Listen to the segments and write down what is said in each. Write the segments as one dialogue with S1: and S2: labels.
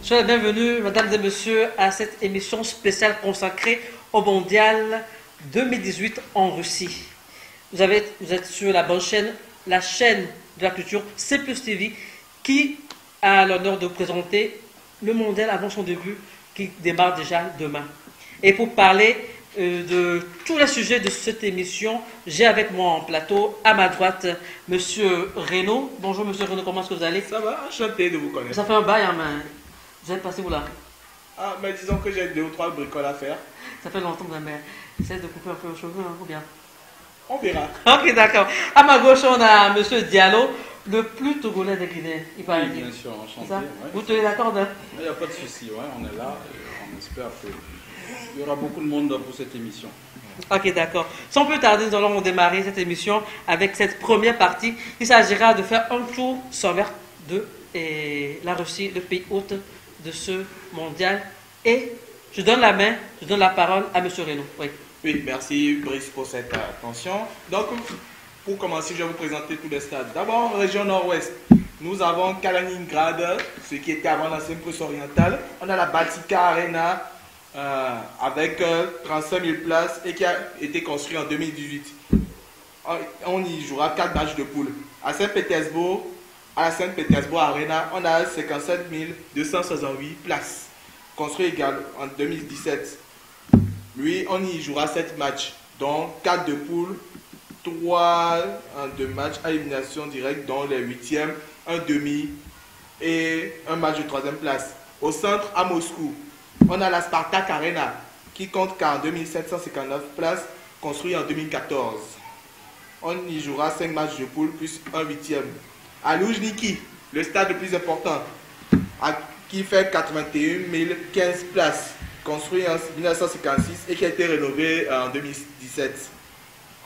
S1: Soyez les bienvenus, mesdames et messieurs, à cette émission spéciale consacrée au mondial 2018 en Russie. Vous êtes sur la bonne chaîne, la chaîne de la culture C+ TV, qui a l'honneur de vous présenter le mondial avant son début, qui démarre déjà demain. Et pour parler de tous les sujets de cette émission, j'ai avec moi en plateau, à ma droite, Monsieur Renaud. Bonjour Monsieur Renaud, comment est-ce que vous allez?
S2: Ça va, enchanté de vous connaître.
S1: Ça fait un bail, hein, mais vous êtes passé où là?
S2: Ah, mais disons que j'ai 2 ou 3 bricoles à faire.
S1: Ça fait longtemps, mais essayez de couper un peu les cheveux, hein, ou bien?
S2: On verra.
S1: Ok, d'accord. À ma gauche, on a Monsieur Diallo, le plus togolais des Guinéens. Il paraît
S3: Oui,
S1: dire.
S3: bien sûr, enchanté.
S1: Ça?
S3: Ouais.
S1: Vous tenez d'accord, hein?
S3: Il n'y a pas de souci, ouais, on est là et on espère qu'il y aura beaucoup de monde pour cette émission.
S1: Ok, d'accord. Sans plus tarder, nous allons démarrer cette émission avec cette première partie. Il s'agira de faire un tour sommaire de la Russie, le pays hôte de ce mondial. Et je donne la parole à Monsieur Renaud. Oui.
S2: Oui, merci Brice pour cette attention. Donc, pour commencer, je vais vous présenter tous les stades. D'abord, région nord-ouest, nous avons Kaliningrad, ce qui était avant l'ancienne Prusse orientale. On a la Baltika Arena avec 35 000 places et qui a été construit en 2018. On y jouera 4 matchs de poule. À Saint-Pétersbourg, à la Saint-Pétersbourg Arena, on a 57 268 places, construit également en 2017. Lui, on y jouera 7 matchs, dont 4 de poule, 3 de matchs à élimination directe, dont les 8e, un demi et un match de 3e place. Au centre, à Moscou, on a la Spartak Arena, qui compte 42 759 places, construit en 2014. On y jouera 5 matchs de poule plus un 8e. À Loujniki, le stade le plus important, qui fait 81 015 places, construit en 1956 et qui a été rénové en 2017.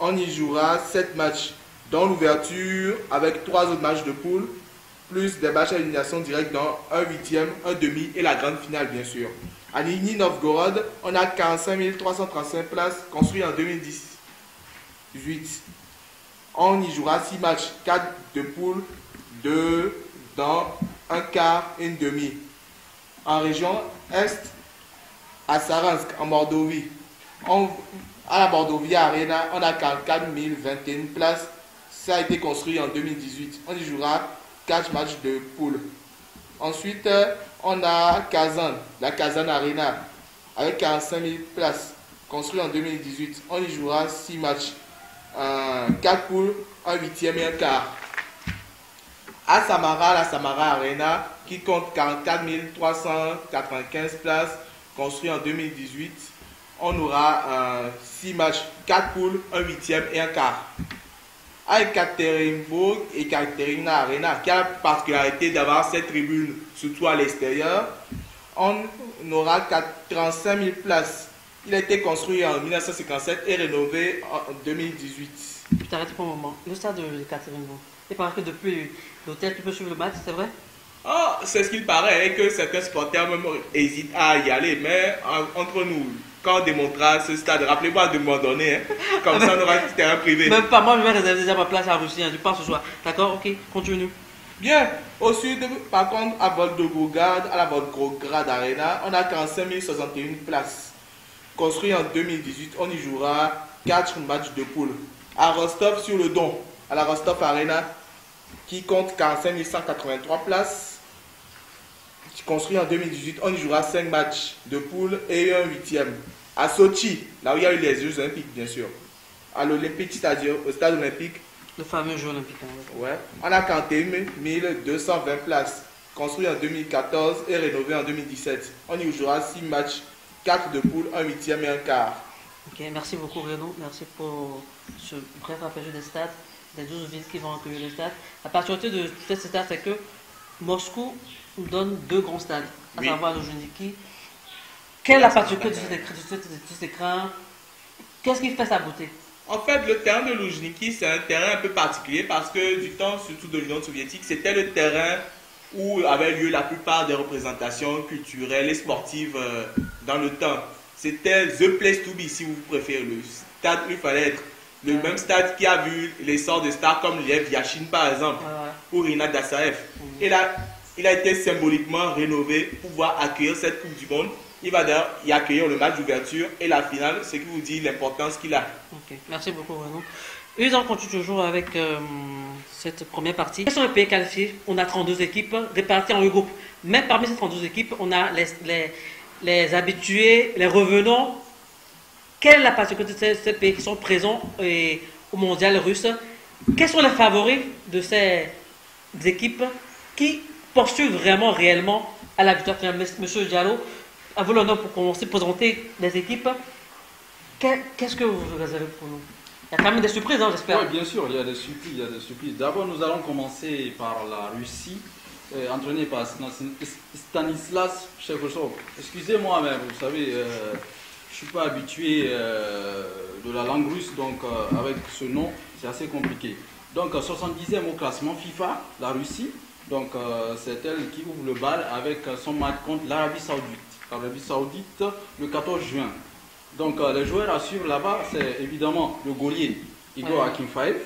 S2: On y jouera 7 matchs, dont l'ouverture avec 3 autres matchs de poule, plus des matchs à élimination directe dans un 8e, un demi et la grande finale bien sûr. À Nizhny Novgorod, on a 45 335 places, construit en 2018. On y jouera 6 matchs, 4 de poule, 2 dans un quart et une demi. En région Est, à Saransk, en Mordovie, à la Mordovia Arena, on a 44 021 places. Ça a été construit en 2018. On y jouera 4 matchs de poule. Ensuite, on a Kazan, la Kazan Arena, avec 45 000 places, construit en 2018. On y jouera 6 matchs, 4 poules, un 8e et un quart. À Samara, la Samara Arena, qui compte 44 395 places, construit en 2018. On aura 6 matchs, 4 poules, un 8e et un quart. À Ekaterinbourg, Ekaterina Arena, qui a la particularité d'avoir cette tribune, surtout à l'extérieur, on aura 35 000 places. Il a été construit en 1957 et rénové en 2018.
S1: Je t'arrête pour un moment. Le stade de Ekaterinbourg. Il paraît que depuis l'hôtel, tu peux suivre le match, c'est vrai?
S2: Oh, c'est ce qu'il paraît, et que certains supporters même hésitent à y aller, mais entre nous, quand on démontrera ce stade, rappelez-moi de m'en donner, hein, comme ça on aura un terrain privé.
S1: Même pas, moi je vais réserver déjà ma place à Russie, hein, je pars ce soir. D'accord, ok, continue.
S2: Bien, au sud, par contre, à Volgograd, à la Volgograd Arena, on a 45 061 places. Construit en 2018, on y jouera 4 matchs de poule. À Rostov-sur-le-Don, à la Rostov Arena, qui compte 45 183 places. Construit en 2018, on y jouera 5 matchs de poule et un 8e. À Sochi, là où il y a eu les Jeux Olympiques, bien sûr. À l'Olympique Stadium, au stade olympique.
S1: Le fameux Jeux Olympiques.
S2: Ouais. On a 41 220 places. Construit en 2014 et rénové en 2017. On y jouera 6 matchs, 4 de poule, un 8e et un quart.
S1: Ok, merci beaucoup Renaud. Merci pour ce bref aperçu des stades, des 12 villes qui vont accueillir le stade. La particularité de ces stades, c'est que Moscou nous donne 2 grands stades, à savoir le Loujniki. Quelle est la particularité de cet écran? Qu'est-ce qui fait sa beauté?
S2: En fait, le terrain de Loujniki, c'est un terrain un peu particulier parce que du temps, surtout de l'Union soviétique, c'était le terrain où avaient lieu la plupart des représentations culturelles et sportives dans le temps. C'était The Place to Be, si vous préférez, le stade où il fallait être. Le même stade qui a vu l'essor de stars comme Lev Yashin, par exemple, ou Rinat Dassaev. Et là, il a été symboliquement rénové pour pouvoir accueillir cette Coupe du Monde. Il va d'ailleurs y accueillir le match d'ouverture et la finale, ce qui vous dit l'importance qu'il a.
S1: Ok, merci beaucoup Renaud. Et on continue toujours avec cette première partie. Quels sont les pays qualifiés? On a 32 équipes réparties en 8 groupes. Même parmi ces 32 équipes, on a les habitués, les revenants. Quelle est la particularité de ces pays qui sont présents au mondial russe? Quels sont les favoris de ces équipes qui poursuivent vraiment, réellement à la victoire? Monsieur Diallo, à vous l'honneur pour commencer à présenter les équipes. Qu'est-ce que vous réservez pour nous? Il y a quand même des surprises, hein, j'espère.
S3: Oui, bien sûr, il y a des surprises. D'abord, nous allons commencer par la Russie, entraînée par Stanislas Chevchov. Excusez-moi, mais vous savez, je ne suis pas habitué de la langue russe, donc avec ce nom, c'est assez compliqué. Donc, 70e au classement FIFA, la Russie. Donc, c'est elle qui ouvre le bal avec son match contre l'Arabie Saoudite. L'Arabie Saoudite, le 14 juin. Donc, les joueurs à suivre là-bas, c'est évidemment le Gaulier, Igor Akinfeev,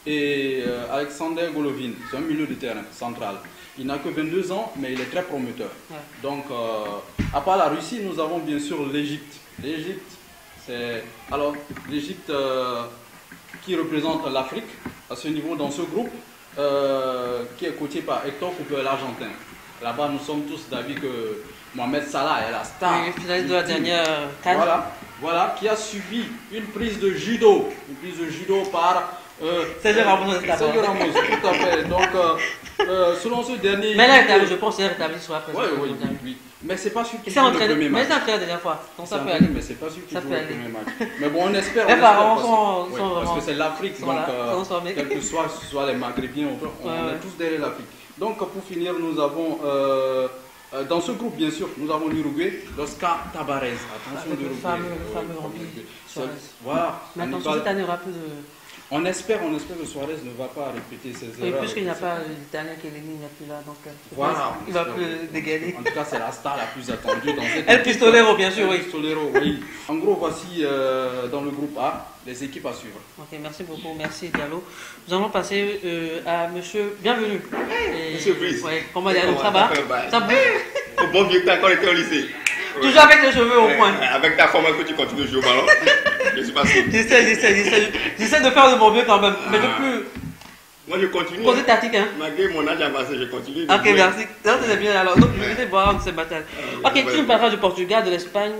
S3: et Alexander Golovin. C'est un milieu de terrain central. Il n'a que 22 ans, mais il est très prometteur. Donc, à part la Russie, nous avons bien sûr l'Égypte. L'Égypte, c'est. Alors, l'Égypte qui représente l'Afrique à ce niveau, dans ce groupe, qui est coaché par Hector Cooper, l'Argentin. Là-bas, nous sommes tous d'avis que Mohamed Salah est la star.
S1: Oui, finaliste de la dernière CAN.
S3: Voilà, qui a subi une prise de judo. Une prise de judo par
S1: Sergio Ramos.
S3: Sergio Ramos, tout à fait. Donc, selon ce dernier.
S1: Mais là, je pense qu'il est rétabli sur la présence.
S3: Oui. Mais c'est pas sûr qu'il
S1: joue
S3: joue le premier
S1: mais
S3: match.
S1: c'est entraîné la dernière fois. Donc ça peut aller.
S3: Mais c'est pas sûr qu'il joue le premier match. Mais bon, on espère. Parce que c'est l'Afrique. Donc, quel que soit les Maghrébins, on est tous derrière l'Afrique. Donc, pour finir, nous avons. Dans ce groupe, bien sûr, nous avons l'Uruguay, l'Oscar Tabarez. Attention,
S1: le fameux Suarez.
S3: Voilà.
S1: Mais attention, cette année, il n'y aura plus de.
S3: On espère que Suarez ne va pas répéter ses erreurs.
S1: Oui, puisqu'il n'y a pas l'Italien qui est l'ennemi, il n'y a plus là. Donc,
S3: voilà.
S1: Il va plus dégainer.
S3: En tout cas, c'est la star la plus attendue dans cette
S1: El Pistolero, bien sûr, oui.
S3: Pistolero, oui. En gros, voici dans le groupe A les équipes à suivre.
S1: Ok, merci beaucoup, merci Diallo. Nous allons passer à monsieur. Bienvenue.
S4: Monsieur Brice.
S1: Oui, comment Diallo, ça va? Ça bouge.
S4: Au bon vieux temps quand on était au lycée.
S1: Toujours avec les cheveux au point.
S4: Avec ta forme que tu continues de jouer au ballon. Je suis pas sûr.
S1: J'essaie de faire de mon mieux quand même. Mais depuis.
S4: Moi je continue.
S1: Posez tactique, hein.
S4: Malgré mon âge avancé, je continue.
S1: Ok, merci. Ça c'est bien alors. Donc je vais voir ce matin. Ok, tu nous parleras du Portugal, de l'Espagne,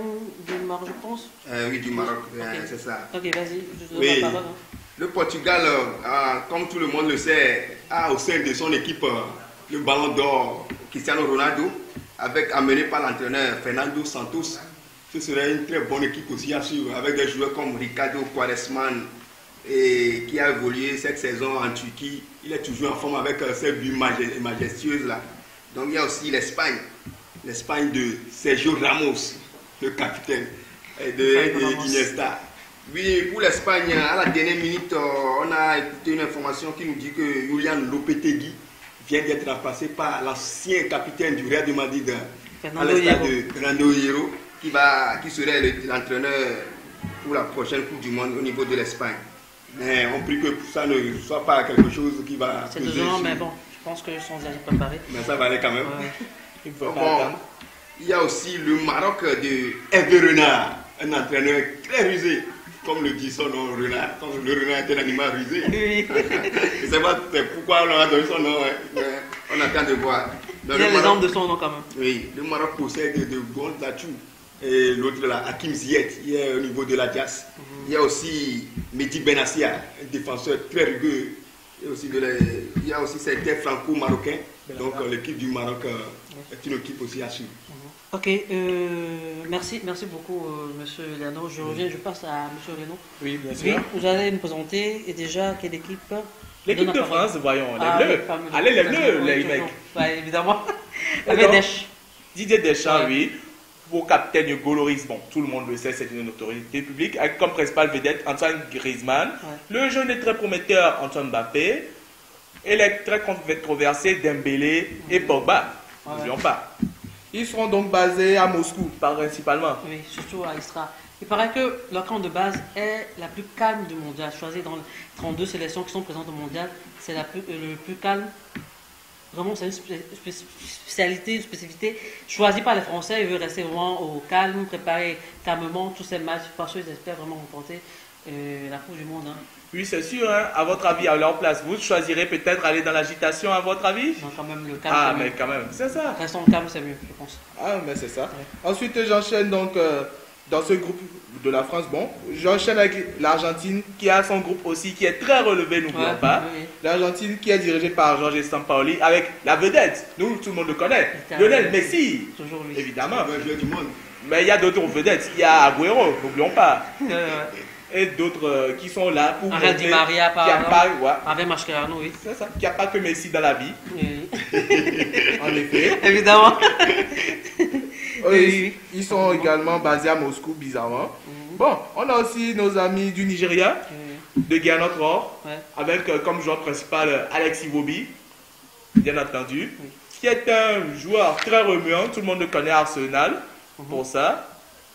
S1: du Maroc, je pense.
S4: Oui, du Maroc, c'est ça.
S1: Ok, vas-y, je te donne
S4: Oui.
S1: la parole.
S4: Le Portugal, comme tout le monde le sait, a au sein de son équipe le ballon d'or Cristiano Ronaldo, amené par l'entraîneur Fernando Santos. Ce serait une très bonne équipe aussi à suivre, avec des joueurs comme Ricardo Quaresma, qui a évolué cette saison en Turquie. Il est toujours en forme avec ses buts majestueuses là. Donc il y a aussi l'Espagne de Sergio Ramos, le capitaine, et de Iniesta. Oui, pour l'Espagne, à la dernière minute, on a écouté une information qui nous dit que Julian Lopetegui vient d'être remplacé par l'ancien capitaine du Real de Madrid, à l'instar de Fernando Hierro, qui serait l'entraîneur pour la prochaine Coupe du Monde au niveau de l'Espagne. Mais on prie que ça ne soit pas quelque chose qui va...
S1: C'est 2 ans, mais bon, je pense qu'ils sont déjà préparés.
S4: Mais ça va aller quand même.
S1: Ouais.
S4: Il y a aussi le Maroc de Hervé Renard, un entraîneur très rusé, comme le dit son nom, Renard. Le renard est un animal rusé.
S1: Oui.
S4: Je ne sais pas pourquoi on a donné son nom, mais on attend de voir.
S1: Il y a les hommes de son nom quand même.
S4: Oui, le Maroc possède de bons atouts. Et l'autre là, Hakim Ziyech, il est au niveau de la Dias. Il y a aussi Mehdi Benassia, un défenseur très rugueux. Il y a aussi certains franco-marocains. Donc l'équipe du Maroc est une équipe aussi à suivre.
S1: Ok, merci beaucoup monsieur Léano. Je passe à monsieur Léano.
S2: Oui, bien sûr.
S1: Oui, vous allez nous présenter et déjà quelle équipe?
S2: L'équipe de France, voyons, les Bleus. Allez, les Bleus, les mecs.
S1: Oui, évidemment.
S2: Didier Deschamps, oui. Pour capitaine Goloris, bon, tout le monde le sait, c'est une autorité publique, avec comme principal vedette Antoine Griezmann, le jeune et très prometteur Antoine Mbappé, et les très controversés Dembélé et Pogba. N'oublions pas. Ils seront donc basés à Moscou, principalement.
S1: Oui, surtout à Istra. Il paraît que leur camp de base est la plus calme du mondial. Choisi dans les 32 sélections qui sont présentes au mondial, c'est le plus calme Vraiment, c'est une spécialité, une spécificité choisie par les Français. Ils veulent rester vraiment au calme, préparer calmement tous ces matchs parce qu'ils espèrent vraiment remporter la Coupe du Monde. Hein.
S2: Oui, c'est sûr. Hein. À votre avis, à leur place, vous choisirez peut-être aller dans l'agitation, à votre avis?
S1: Non, quand même, le calme.
S2: Ah, mais quand même, c'est ça.
S1: Restons calme, c'est mieux, je pense.
S2: Ah, mais c'est ça. Ouais. Ensuite, j'enchaîne donc dans ce groupe de la France. Bon, j'enchaîne avec l'Argentine qui a son groupe aussi qui est très relevé, n'oublions pas.
S1: Oui.
S2: L'Argentine qui est dirigée par Jorge Sampaoli avec la vedette. Nous, tout le monde le connaît. Lionel Messi.
S1: Toujours lui.
S2: Évidemment.
S4: Le joueur du monde.
S2: Mais il y a d'autres vedettes. Il y a Agüero, n'oublions pas. Et d'autres qui sont là pour
S1: Angel Di Maria, par
S2: exemple.
S1: Avec Mascherano, oui.
S2: C'est ça. Qu'il n'y a pas que Messi dans la vie.
S1: Oui.
S2: En effet.
S1: Évidemment.
S2: Ils sont également basés à Moscou, bizarrement. Bon, on a aussi nos amis du Nigeria, de Guyane Nord, avec comme joueur principal Alex Iwobi, bien entendu, qui est un joueur très remuant. Tout le monde le connaît à Arsenal pour ça.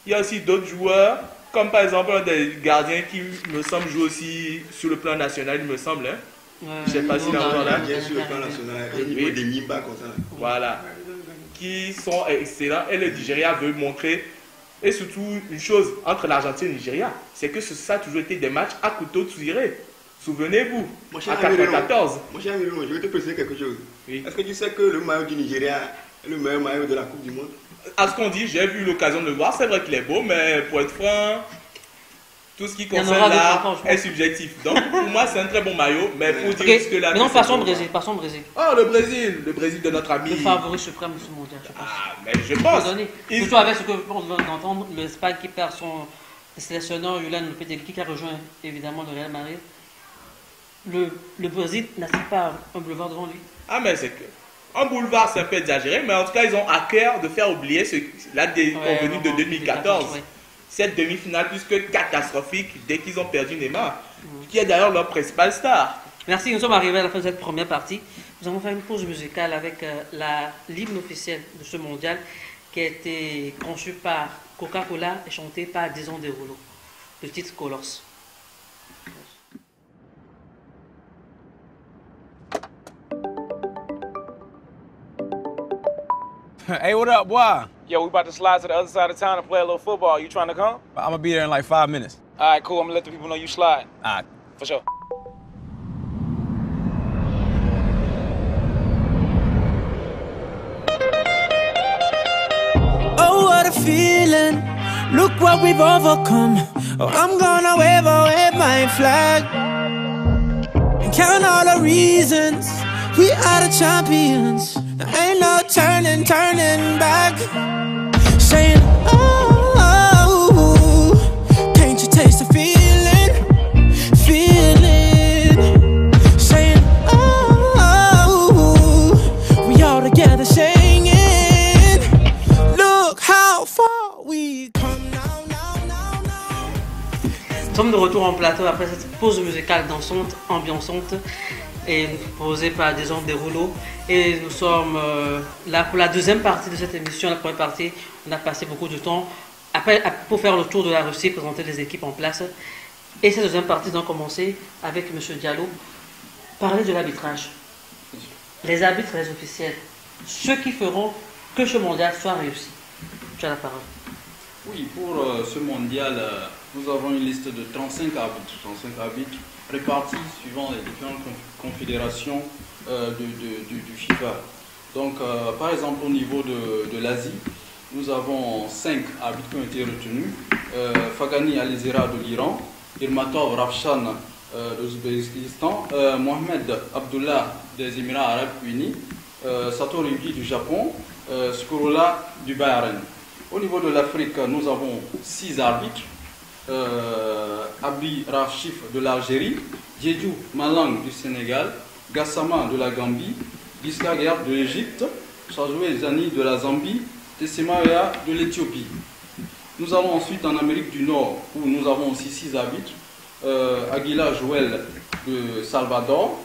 S2: Il y a aussi d'autres joueurs, comme par exemple un des gardiens qui me semble jouer aussi sur le plan national, il me semble. Hein. Je ne sais pas s'il est encore là.
S4: Sur le plan national, au niveau des Nimba comme ça.
S2: Voilà. Qui sont excellents et le Nigeria veut montrer, et surtout une chose entre l'Argentine et le Nigeria, c'est que ça a toujours été des matchs à couteau tiré. Souvenez-vous, en 94.
S4: Mon cher Miron, je vais te préciser quelque chose.
S2: Oui.
S4: Est-ce que tu sais que le maillot du Nigeria est le meilleur maillot de la Coupe du Monde?
S2: À ce qu'on dit, j'ai eu l'occasion de le voir, c'est vrai qu'il est beau, mais pour être franc, tout ce qui concerne l'art est subjectif. Donc pour moi, c'est un très bon maillot, mais pour dire que là.
S1: Mais non, passons au Brésil, passons au Brésil.
S2: Oh, le Brésil de notre ami.
S1: Le favori suprême de ce mondial, je pense.
S2: Ah, mais je pense.
S1: Surtout avec ce que on vient d'entendre, l'Espagne qui perd son sélectionneur Julian Lopetegui qui a rejoint évidemment le Real Madrid. Le Brésil n'a-t-il pas un boulevard devant lui?
S2: Ah, mais c'est que. Un boulevard, c'est un peu exagéré, mais en tout cas, ils ont à cœur de faire oublier la convenue de 2014. Cette demi-finale plus que catastrophique dès qu'ils ont perdu Neymar, qui est d'ailleurs leur principal star.
S1: Merci, nous sommes arrivés à la fin de cette première partie. Nous allons faire une pause musicale avec l'hymne officiel de ce mondial qui a été conçu par Coca-Cola et chanté par Dison Derulo. Le titre Colors.
S5: Hey, what up, boy?
S6: Yo, we about to slide to the other side of town and play a little football. You trying to come?
S5: I'm gonna be there in like 5 minutes.
S6: All right, cool. I'm gonna let the people know you slide.
S5: All right.
S6: For sure.
S7: Oh, what a feeling. Look what we've overcome. Oh, I'm gonna wave my flag and count all the reasons we are the champions. There ain't no turning back. Saying, oh, can't you taste the feeling? Saying, oh, we all together singing. Look how far we come now.
S1: Nous sommes de retour en plateau après cette pause musicale dansante, ambiançante et posée par Dison Derulo. Et nous sommes là pour la deuxième partie de cette émission. La première partie, on a passé beaucoup de temps pour faire le tour de la Russie, présenter les équipes en place. Et cette deuxième partie, nous allons commencer avec M. Diallo. Parler de l'arbitrage. Les arbitres, les officiels, ceux qui feront que ce mondial soit réussi. Tu as la parole.
S3: Oui, pour ce mondial, nous avons une liste de 35 arbitres répartis suivant les différentes confédérations du FIFA. Donc, par exemple, au niveau de l'Asie, nous avons 5 arbitres qui ont été retenus. Fagani Alizera de l'Iran, Irmatov Rafshan de l'Ouzbékistan, Mohamed Abdullah des Émirats Arabes Unis, Satoru Yuki du Japon, Skurola du Bahreïn. Au niveau de l'Afrique, nous avons 6 arbitres. Abdi Rachif de l'Algérie, Djedjou Malang du Sénégal, Gassama de la Gambie, Gisla Guerre de l'Égypte, Sajoué Zani de la Zambie, Tessemaya de l'Éthiopie. Nous allons ensuite en Amérique du Nord où nous avons aussi 6 arbitres. Aguila Joël de Salvador,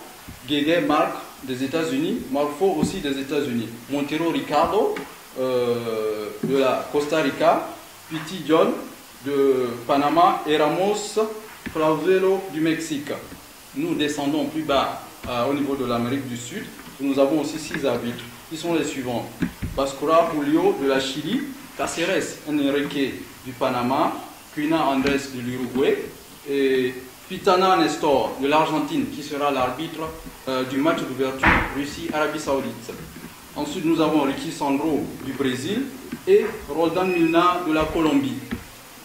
S3: Guégué Marc des États-Unis, Marfo aussi des États-Unis, Montero Ricardo de la Costa Rica, Piti John de Panama et Ramos Flavelo du Mexique. Nous descendons plus bas au niveau de l'Amérique du Sud. nous avons aussi 6 arbitres. Ils sont les suivants. Bascura Julio de la Chili, Cáceres Enrique du Panama, Cuina Andrés de l'Uruguay et Pitana Nestor de l'Argentine qui sera l'arbitre du match d'ouverture Russie-Arabie Saoudite. Ensuite, nous avons Ricky Sandro du Brésil et Roldan Milna de la Colombie.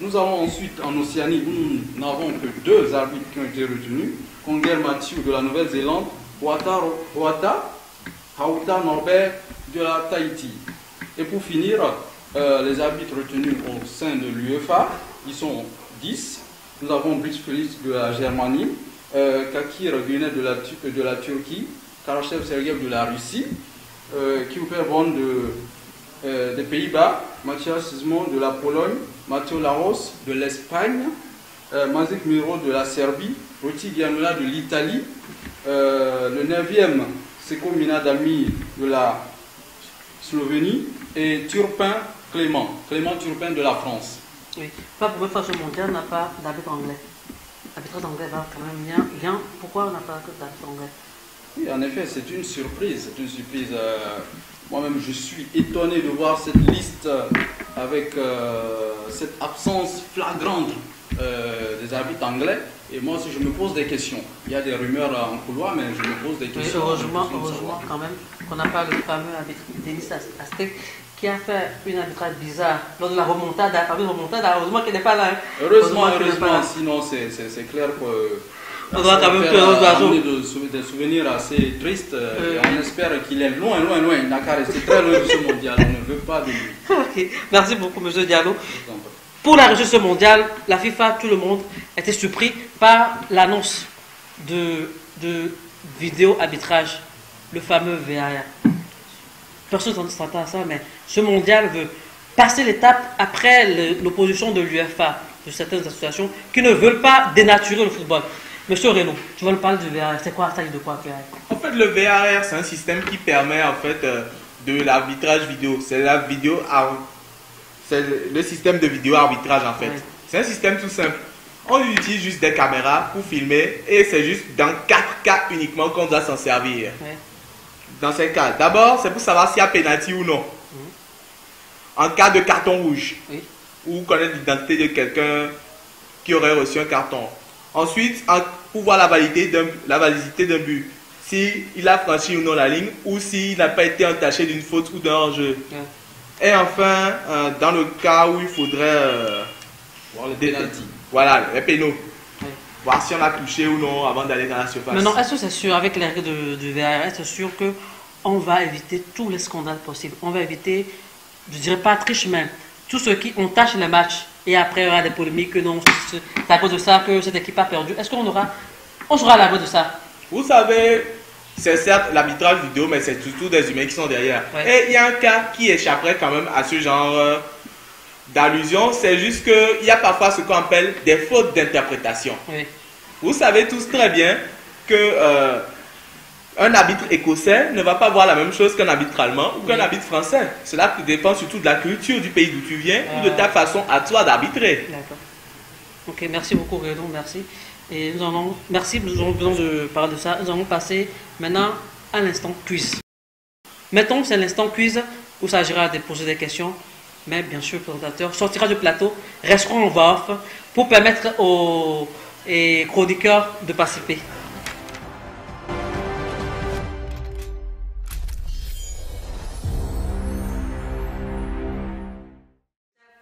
S3: Nous avons ensuite en Océanie, nous n'avons que 2 arbitres qui ont été retenus. Conger Mathieu de la Nouvelle-Zélande, Hauta Norbert de la Tahiti. Et pour finir, les arbitres retenus au sein de l'UEFA, ils sont 10. Nous avons Brice Félix de la Germanie, Kakir Güner de la Turquie, Karachev Sergev de la Russie, Kieper Von des Pays-Bas, Mathias Sismon de la Pologne, Matteo Laros de l'Espagne, Mazik Miro de la Serbie, Roti Gianola de l'Italie, le 9e Seko Minadami de la Slovénie et Clément Turpin de la France.
S1: Oui, pas pour faire ce mondial, on n'a pas d'arbitre anglais. L'arbitrage anglais va quand même bien. Pourquoi on n'a pas d'arbitre anglais?
S3: Oui, en effet, c'est une surprise. C'est une surprise. Moi-même, je suis étonné de voir cette liste avec cette absence flagrante des arbitres anglais. Et moi aussi, je me pose des questions. Il y a des rumeurs en couloir, mais je me pose des questions.
S1: Heureusement quand même qu'on n'a pas le fameux arbitre Denis Aztec qui a fait une arbitrage bizarre lors de la remontada. Heureusement qu'il n'est pas là.
S3: Heureusement, sinon c'est clair que
S1: on doit quand même
S3: des souvenirs assez tristes. On espère qu'il est loin. Il n'a qu'à rester très loin de ce mondial. On ne veut pas de lui.
S1: Okay. Merci beaucoup, M. Diallo. Pour la réussite de ce mondial, la FIFA, tout le monde était surpris par l'annonce de vidéo arbitrage, le fameux VAR. Personne ne s'entend à ça, mais ce mondial veut passer l'étape après l'opposition de l'UEFA, de certaines associations qui ne veulent pas dénaturer le football. Monsieur Renaud, tu vas nous parler du VAR. C'est quoi ça de quoi VAR?
S2: En fait, le VAR, c'est un système qui permet en fait de l'arbitrage vidéo. C'est le système de vidéo arbitrage en fait. Ouais. C'est un système tout simple. On utilise juste des caméras pour filmer et c'est juste dans 4 cas uniquement qu'on doit s'en servir. Ouais. Dans ces cas, d'abord, c'est pour savoir s'il y a pénalty ou non. En cas de carton rouge, ou connaître l'identité de quelqu'un qui aurait reçu un carton. Ensuite, pour voir la validité d'un but, s'il a franchi ou non la ligne, ou s'il n'a pas été entaché d'une faute ou d'un hors-jeu. Et enfin, dans le cas où il faudrait
S3: voir les pénalty.
S2: Voilà, les pénaux. Voir si on a touché ou non avant d'aller dans la surface.
S1: Maintenant, est-ce que c'est sûr, avec les règles de VAR, est-ce sûr qu'on va éviter tous les scandales possibles? On va éviter, je ne dirais pas triche, mais tout ce qui entache les matchs. Et après, il y aura des polémiques que non, c'est à cause de ça que cette équipe a perdu. Est-ce qu'on sera à l'abri de ça?
S2: Vous savez, c'est certes l'arbitrage vidéo, mais c'est surtout des humains qui sont derrière. Ouais. Et il y a un cas qui échapperait quand même à ce genre d'allusion, c'est juste qu'il y a parfois ce qu'on appelle des fautes d'interprétation. Oui. Vous savez tous très bien que un arbitre écossais ne va pas voir la même chose qu'un arbitre allemand ou qu'un arbitre français. Cela dépend surtout de la culture du pays d'où tu viens ou de ta façon à toi d'arbitrer.
S1: D'accord. Ok, merci beaucoup Renaud, merci. Et nous allons de parler de ça. Nous allons passer maintenant à l'instant quiz. Mettons, c'est l'instant quiz où il s'agira de poser des questions. Mais bien sûr, le présentateur sortira du plateau, resteront en voix off pour permettre aux chroniqueurs de participer.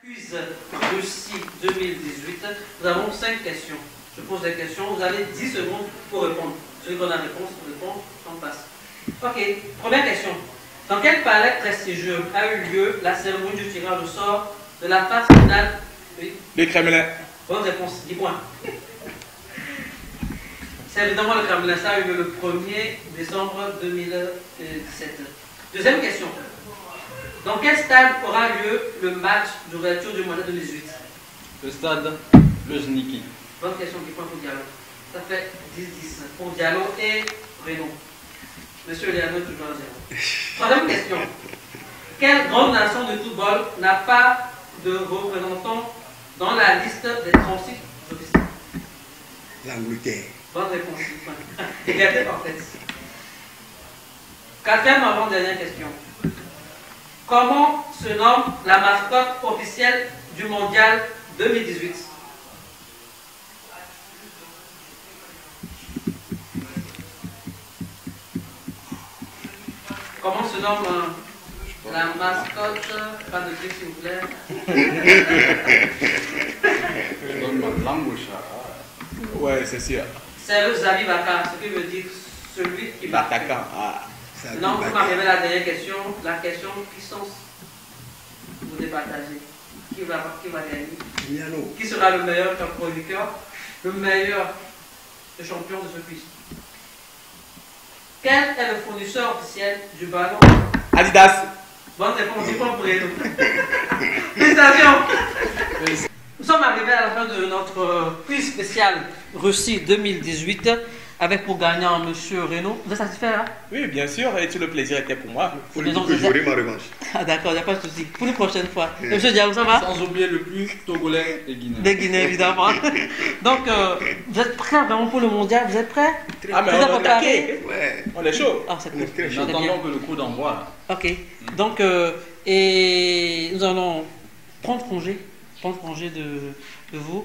S1: Quiz Russie 2018, nous avons 5 questions. Je pose des questions, vous avez 10 secondes pour répondre. Celui qui a la réponse, on passe. Ok, première question. Dans quel palais prestigieux a eu lieu la cérémonie du tirage au sort de la phase finale? Oui.
S2: Le Kremlin.
S1: Bonne réponse, 10 points. C'est évidemment le Kremlin, ça a eu lieu le 1er décembre 2017. Deuxième question. Dans quel stade aura lieu le match d'ouverture du mondial 2018?
S3: Le stade Luzhniki.
S1: Bonne question, 10 points pour Diallo. Ça fait 10-10 pour Diallo et Renaud. Monsieur Léano, toujours à 0. Troisième question. Quelle grande nation de football n'a pas de représentant dans la liste des 36 officiels?
S4: L'Angleterre.
S1: Bonne réponse. Égalité parfaite. Quatrième avant-dernière question. Comment se nomme la mascotte officielle du mondial 2018? Comment se nomme la mascotte? Pas de truc s'il vous plaît.
S3: Je donne ma langue au chat.
S2: Ouais, c'est sûr.
S1: C'est le Zabi Baka, ce qui veut dire celui qui marque.
S2: L'attaquant. Ah.
S1: Non, vous m'arrivez à la dernière question. La question puissance. Vous départagez. Qui va gagner? Qui sera le meilleur chroniqueur, le meilleur champion de ce quiz? Quel est le fournisseur officiel du ballon?
S2: Adidas.
S1: Bonne réponse, 10 points pour nous. Félicitations. Nous sommes arrivés à la fin de notre quiz spécial Russie 2018 avec pour gagnant M. Renaud. Vous êtes satisfait là?
S2: Oui, bien sûr, et tout le plaisir était pour moi.
S4: Faut lui dire que j'aurai ma revanche.
S1: Ah d'accord, il n'y a pas de souci. Pour une prochaine fois. M. Diago, ça va?
S3: Sans oublier le plus togolais des Guinéens.
S1: Des Guinéens, évidemment. Donc, vous êtes prêts vraiment pour le mondial? Vous êtes prêts?
S2: Ah, mais
S1: vous
S2: on
S1: êtes
S2: est
S1: préparés?
S4: Ouais.
S2: On est chaud.
S1: Ah, c'est cool.
S4: Très
S3: Nous
S4: chaud.
S3: attendons que le coup d'envoi.
S1: Ok. Donc, et nous allons prendre congé de vous.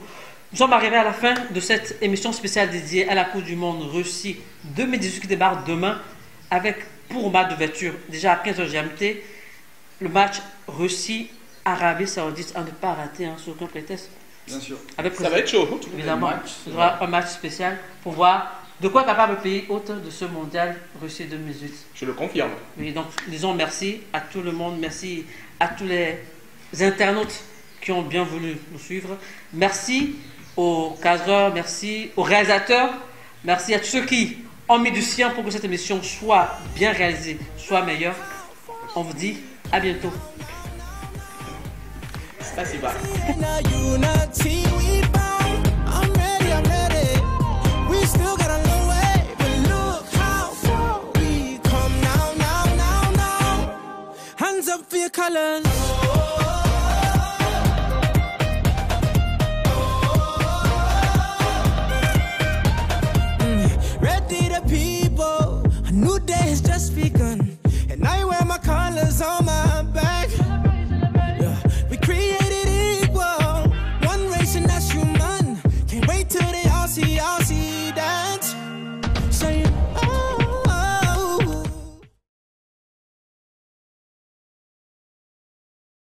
S1: Nous sommes arrivés à la fin de cette émission spéciale dédiée à la Coupe du Monde Russie 2018 qui débarque demain avec pour match d'ouverture, déjà à 15h GMT, le match Russie-Arabie Saoudite à ne pas rater, hein, sur aucun prétexte.
S3: Bien sûr.
S1: Avec
S2: Ça va être chaud.
S1: évidemment,
S3: match,
S1: ce sera un match spécial pour voir de quoi est capable le pays hôte de ce mondial Russie 2018.
S2: Je le confirme.
S1: Oui, donc disons merci à tout le monde, merci à tous les internautes qui ont bien voulu nous suivre. Merci aux cadreurs, merci aux réalisateurs, merci à tous ceux qui ont mis du sien pour que cette émission soit bien réalisée, soit meilleure. On vous dit à bientôt.
S2: Спасибо.
S7: Hands up for your colors. Ready the people, a new day has just begun.